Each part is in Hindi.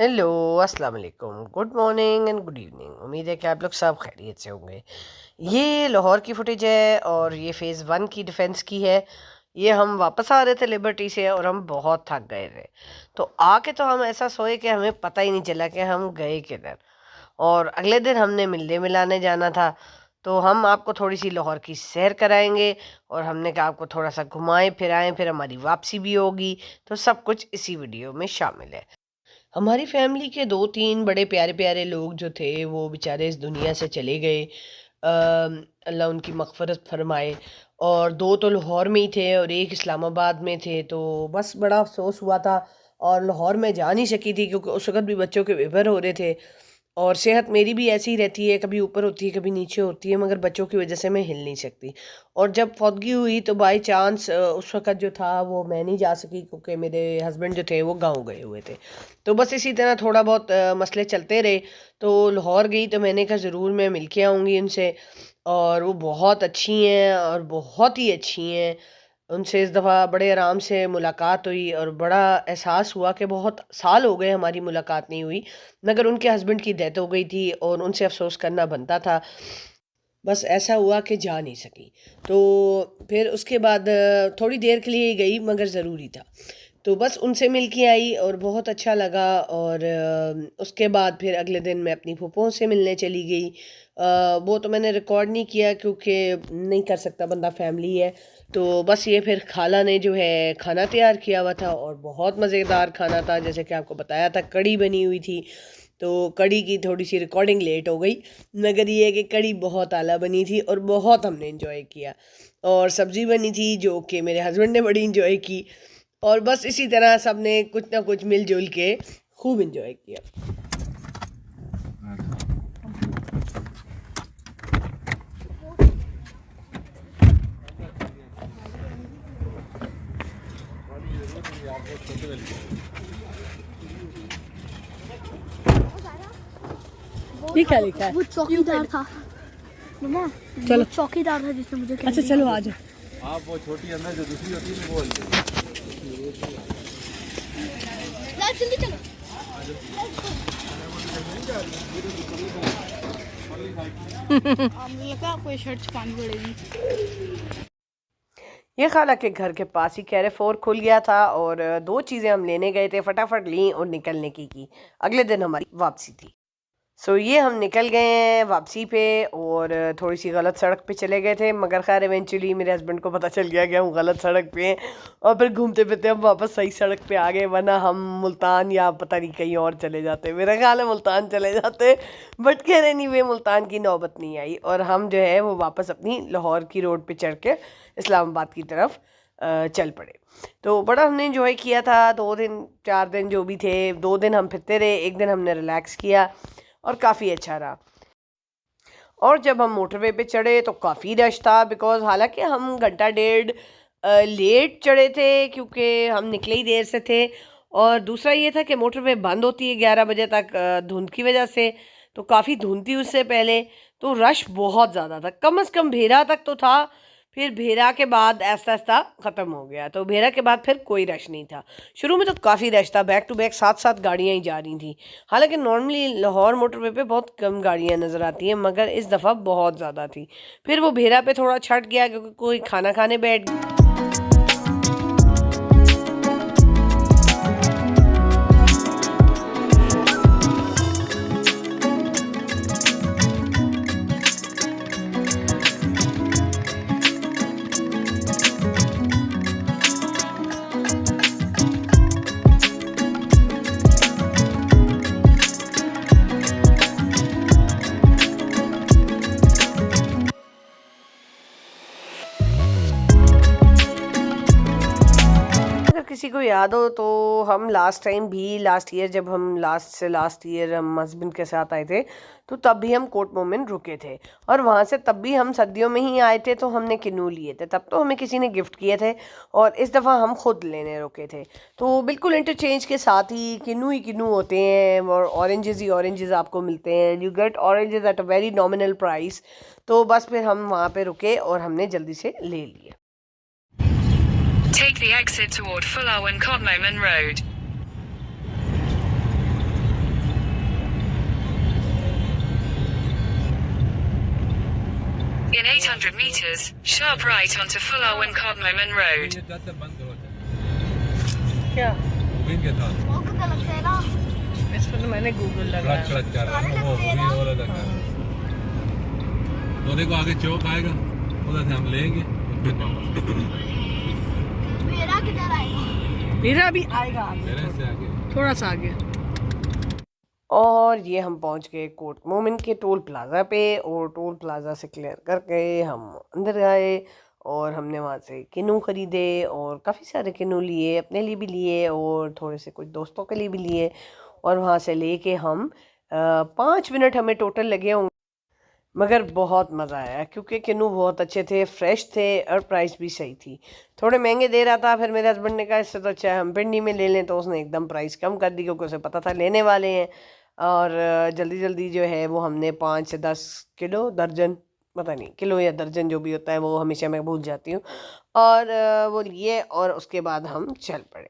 हेलो, अस्सलाम वालेकुम, good morning and good evening. उम्मीद है कि आप लोग सब खैरियत से होंगे। ये लाहौर की फुटेज है और ये फ़ेज़ 1 की डिफेंस की है। ये हम वापस आ रहे थे लिबर्टी से और हम बहुत थक गए थे। तो आके तो हम ऐसा सोए कि हमें पता ही नहीं चला कि हम गए किधर। और अगले दिन हमने मिलने मिलाने जाना था। तो हम आपको थोड़ी-सी लाहौर की सैर कराएँगे और हमने कहा आपको थोड़ा-सा घुमाएँ फिराएँ, फिर हमारी वापसी भी होगी। तो सब कुछ इसी वीडियो में शामिल है। हमारी फैमिली के 2-3 बड़े प्यारे-प्यारे लोग जो थे, वो बेचारे इस दुनिया से चले गए। अल्लाह उनकी मग़फ़िरत फ़रमाए। और 2 तो लाहौर में ही थे और 1 इस्लामाबाद में थे, तो बस बड़ा अफ़सोस हुआ था। और लाहौर मैं जा नहीं सकी थी क्योंकि उस वक़्त भी बच्चों के पेपर हो रहे थे। और सेहत मेरी भी ऐसी ही रहती है, कभी ऊपर होती है, कभी नीचे होती है, मगर बच्चों की वज़ह से मैं हिल नहीं सकती। और जब फ़ौतगी हुई तो बाय चांस उस वक़्त जो था वो मैं नहीं जा सकी क्योंकि मेरे हस्बैंड जो थे वो गाँव गए हुए थे। तो बस इसी तरह थोड़ा बहुत मसले चलते रहे। तो लाहौर गई तो मैंने कहा ज़रूर मैं मिल के आऊँगी उनसे। और वो बहुत अच्छी हैं और बहुत ही अच्छी हैं। उनसे इस दफ़ा बड़े आराम से मुलाकात हुई और बड़ा एहसास हुआ कि बहुत साल हो गए हमारी मुलाकात नहीं हुई। मगर उनके हस्बैंड की डेथ हो गई थी और उनसे अफ़सोस करना बनता था। बस ऐसा हुआ कि जा नहीं सकी। तो फिर उसके बाद थोड़ी देर के लिए ही गई मगर ज़रूरी था। तो बस उनसे मिल के आई और बहुत अच्छा लगा। और उसके बाद फिर अगले दिन मैं अपनी फूफों से मिलने चली गई। वो तो मैंने रिकॉर्ड नहीं किया क्योंकि नहीं कर सकता बंदा, फैमिली है। तो बस ये फिर खाला ने जो है खाना तैयार किया हुआ था और बहुत मज़ेदार खाना था, जैसे कि आपको बताया था कढ़ी बनी हुई थी। तो कढ़ी की थोड़ी-सी रिकॉर्डिंग लेट हो गई, मगर ये है कि कढ़ी बहुत आला बनी थी और बहुत हमने एन्जॉय किया। और सब्ज़ी बनी थी जो कि मेरे हस्बैंड ने बड़ी एन्जॉय की। और बस इसी तरह सबने कुछ ना कुछ मिल-जुल के खूब एन्जॉय किया। ये क्या लिखा है? वो चौकीदार था मम्मा। चलो। वो चौकीदार था जिसने मुझे अच्छा चलो आ जाओ। आप वो छोटी अंदर जो दूसरी होती है वो जल्दी चलो। आपको शर्ट छुपानी पड़ेगी। ये खाला के घर के पास ही कैरेफोर खुल गया था और 2 चीज़ें हम लेने गए थे, फटाफट लीं और निकलने की। अगले दिन हमारी वापसी थी। सो ये हम निकल गए हैं वापसी पे और थोड़ी-सी गलत सड़क पे चले गए थे, मगर ख़ैर इवेंचुअली मेरे हस्बैंड को पता चल गया कि हम गलत सड़क पे हैं और फिर घूमते-फिरते हम वापस सही सड़क पे आ गए, वरना हम मुल्तान या पता नहीं कहीं और चले जाते। मेरा ख़्याल है मुल्तान चले जाते, बट खैर एनीवे मुल्तान की नौबत नहीं आई और हम जो है वो वापस अपनी लाहौर की रोड पे चढ़ के इस्लामाबाद की तरफ चल पड़े। तो बड़ा हमने एंजॉय किया था। 2 दिन 4 दिन जो भी थे, 2 दिन हम फिरते रहे, 1 दिन हमने रिलैक्स किया और काफ़ी अच्छा रहा। और जब हम मोटरवे पे चढ़े तो काफ़ी रश था, बिकॉज़ हालांकि हम घंटा डेढ़ लेट चढ़े थे क्योंकि हम निकले ही देर से थे। और दूसरा ये था कि मोटरवे बंद होती है 11 बजे तक धुंध की वजह से। तो काफ़ी धुंध थी उससे पहले, तो रश बहुत ज़्यादा था। कम से कम भेरा तक तो था, फिर भेरा के बाद आहिस्ता-आहिस्ता ख़त्म हो गया। तो भेरा के बाद फिर कोई रश नहीं था। शुरू में तो काफ़ी रश था, बैक टू बैक 7-7 गाड़ियाँ ही जा रही थी। हालांकि नॉर्मली लाहौर मोटरवे पे बहुत कम गाड़ियाँ नज़र आती हैं, मगर इस दफ़ा बहुत ज़्यादा थी। फिर वो भेरा पे थोड़ा छट गया क्योंकि कोई खाना खाने बैठ अगर किसी को याद हो तो हम लास्ट टाइम भी, लास्ट ईयर जब हम लास्ट ईयर हम हस्बैंड के साथ आए थे, तो तब भी हम कोट मोमिन रुके थे। और वहाँ से तब भी हम सर्दियों में ही आए थे, तो हमने किन्नू लिए थे, तब तो हमें किसी ने गिफ्ट किए थे। और इस दफ़ा हम खुद लेने रुके थे, तो बिल्कुल इंटरचेंज के साथ ही किन्नू होते हैं और ऑरेंजेस ही ऑरेंजेस आपको मिलते हैं। You get oranges at a very nominal price. तो बस फिर हम वहाँ पे रुके और हमने जल्दी से ले लिए। Take the exit toward Fulham and Cotmoman Road. 200 meters, sharp right onto Fulham and Codman Road. ये जाते बंद करो क्या विंग के साथ वो कितना लगता है ना इस पर मैंने गूगल लगाया। क्लच कर रहा है वो भी हो रहा था। तो देखो आगे चौक आएगा उधर से हम लेंगे फिर वापस मेरा किधर आएगा मेरा भी आएगा आगे, मेरे से आगे थोड़ा सा आगे। और ये हम पहुंच गए कोर्ट मोमिन के टोल प्लाज़ा पे, और टोल प्लाज़ा से क्लियर करके हम अंदर आए और हमने वहाँ से किन्नू ख़रीदे और काफ़ी सारे किन्नू लिए, अपने लिए भी लिए और थोड़े से कुछ दोस्तों के लिए भी लिए। और वहाँ से लेके हम 5 मिनट हमें टोटल लगे होंगे, मगर बहुत मज़ा आया क्योंकि किन्नू बहुत अच्छे थे, फ्रेश थे और प्राइस भी सही थी। थोड़े महंगे दे रहा था, फिर मेरे हस्बैंड ने कहा इससे तो अच्छा है हम पिंडी में ले लें, तो उसने एकदम प्राइस कम कर दी क्योंकि उसे पता था लेने वाले हैं। और जल्दी जल्दी जो है वो हमने 5 से 10 किलो दर्जन, पता नहीं किलो या दर्जन जो भी होता है वो हमेशा मैं भूल जाती हूँ, और वो लिए और उसके बाद हम चल पड़े।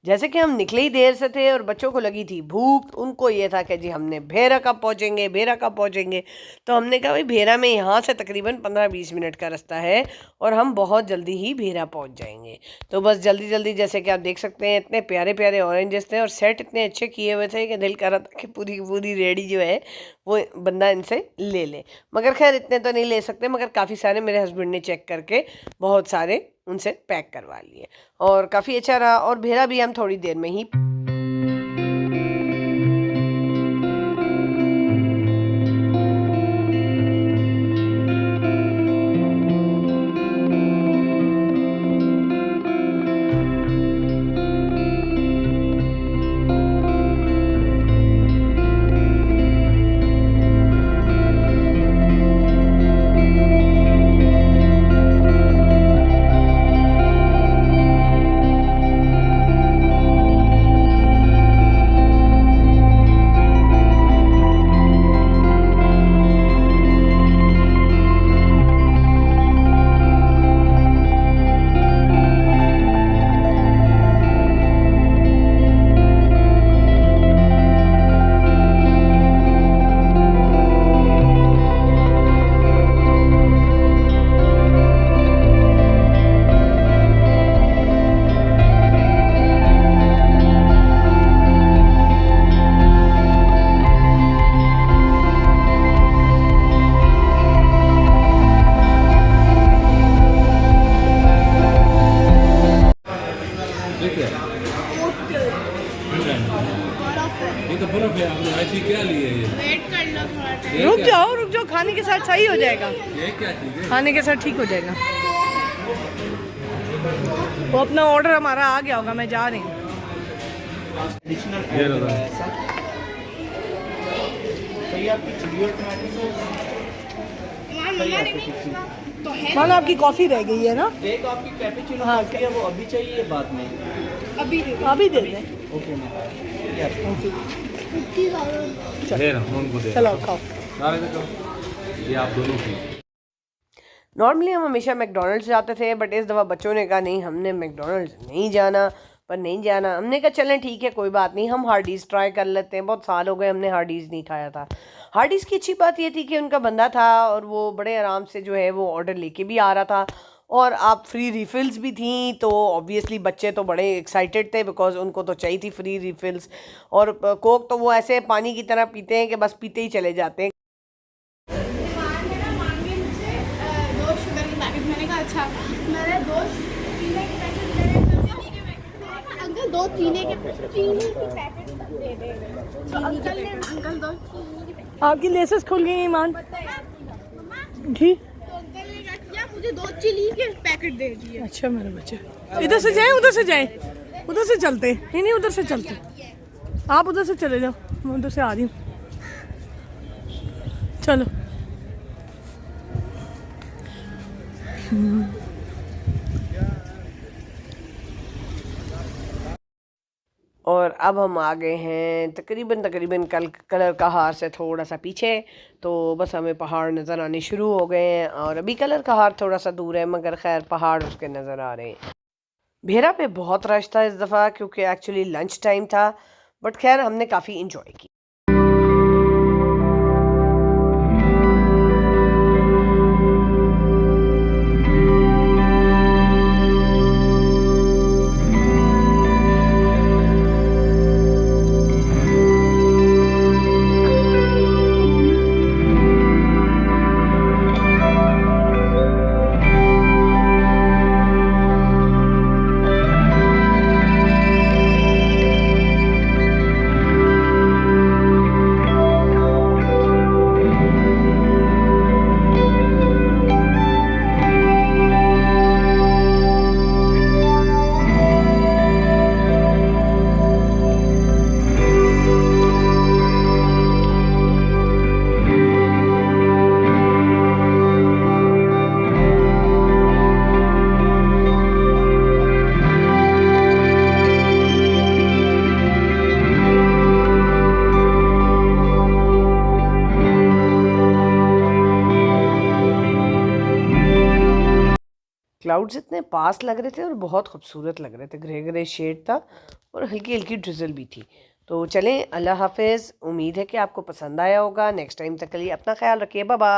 जैसे कि हम निकले ही देर से थे और बच्चों को लगी थी भूख, उनको ये था कि जी हमने भेरा कब पहुँचेंगे, भेरा कब पहुँचेंगे। तो हमने कहा भाई भेरा में यहाँ से तकरीबन 15-20 मिनट का रास्ता है और हम बहुत जल्दी ही भेरा पहुँच जाएंगे। तो बस जल्दी जल्दी, जैसे कि आप देख सकते हैं इतने प्यारे प्यारे ऑरेंजेस थे और सेट इतने अच्छे किए हुए थे कि दिल कर रहा था कि पूरी पूरी रेडी जो है वो बंदा इनसे ले ले। मगर खैर इतने तो नहीं ले सकते, मगर काफ़ी सारे मेरे हस्बैंड ने चेक करके बहुत सारे उनसे पैक करवा लिए और काफ़ी अच्छा रहा। और भेरा भी हम थोड़ी देर में ही ये तो बर्फ है। आपने ऐसी क्या ली है ये? वेट कर लो थोड़ा टाइम रुक जाओ, खाने के साथ सही हो जाएगा, ये क्या चीज़ है? खाने के साथ ठीक हो जाएगा। वो अपना ऑर्डर हमारा आ गया होगा, मैं जा रही हूँ। ये रहा। मानो आपकी कॉफ़ी रह गई है ना? एक आपकी कैपेचिनो हाँ, कॉफी है, वो अभी चाहिए बाद में? अभी दे दें। Okay ma'am. ये आपको। दे रहा हूँ उनको, दे चलो खाओ। सारे में तो ये आप दोनों की। नॉर्मली हम हमेशा मैकडोनल्ड्स जाते थे, बट इस दफ़ा बच्चों ने कहा नहीं हमने मैकडोनल्ड्स नहीं जाना, पर नहीं जाना। हमने कहा चलें ठीक है कोई बात नहीं, हम हार्डीज़ ट्राई कर लेते हैं। बहुत साल हो गए हमने हार्डीज़ नहीं खाया था। हार्डीज़ की अच्छी बात ये थी कि उनका बंदा था और वो बड़े आराम से जो है वो ऑर्डर लेके भी आ रहा था, और आप फ्री रिफ़िल्स भी थी। तो ऑब्वियसली बच्चे तो बड़े एक्साइटेड थे बिकॉज उनको तो चाहिए थी फ्री रिफ़िल्स। और कोक तो वो ऐसे पानी की तरह पीते हैं कि बस पीते ही चले जाते हैं। दो शुगर के पैकेट, मैंने कहा अच्छा, मैंने 2 चीनी के पैकेट अंकल 2 चीनी के पैकेट दे दे। अंकल 2 चीनी के आपकी लेसेस खुल गई ईमान जी। तो अंकल ने क्या किया, मुझे 2 चिली के पैकेट दे दिए। अच्छा मेरे बच्चे, इधर से जाए उधर से जाए, उधर से चलते नहीं उधर से चलते, आप उधर से चले जाओ, मैं उधर से आ रही हूँ। चलो और अब हम आ गए हैं तकरीबन कलर कहार से थोड़ा सा पीछे। तो बस हमें पहाड़ नज़र आने शुरू हो गए हैं और अभी कलर कहार थोड़ा सा दूर है, मगर खैर पहाड़ उसके नज़र आ रहे हैं। भेरा पे बहुत रश था इस दफ़ा क्योंकि एक्चुअली लंच टाइम था, बट खैर हमने काफ़ी इंजॉय की। क्लाउड्स इतने पास लग रहे थे और बहुत खूबसूरत लग रहे थे, ग्रे ग्रे शेड था और हल्की हल्की ड्रिजल भी थी। तो चलें, अल्लाह हाफिज़। उम्मीद है कि आपको पसंद आया होगा। नेक्स्ट टाइम तक के लिए अपना ख्याल रखिए, बाय बाय।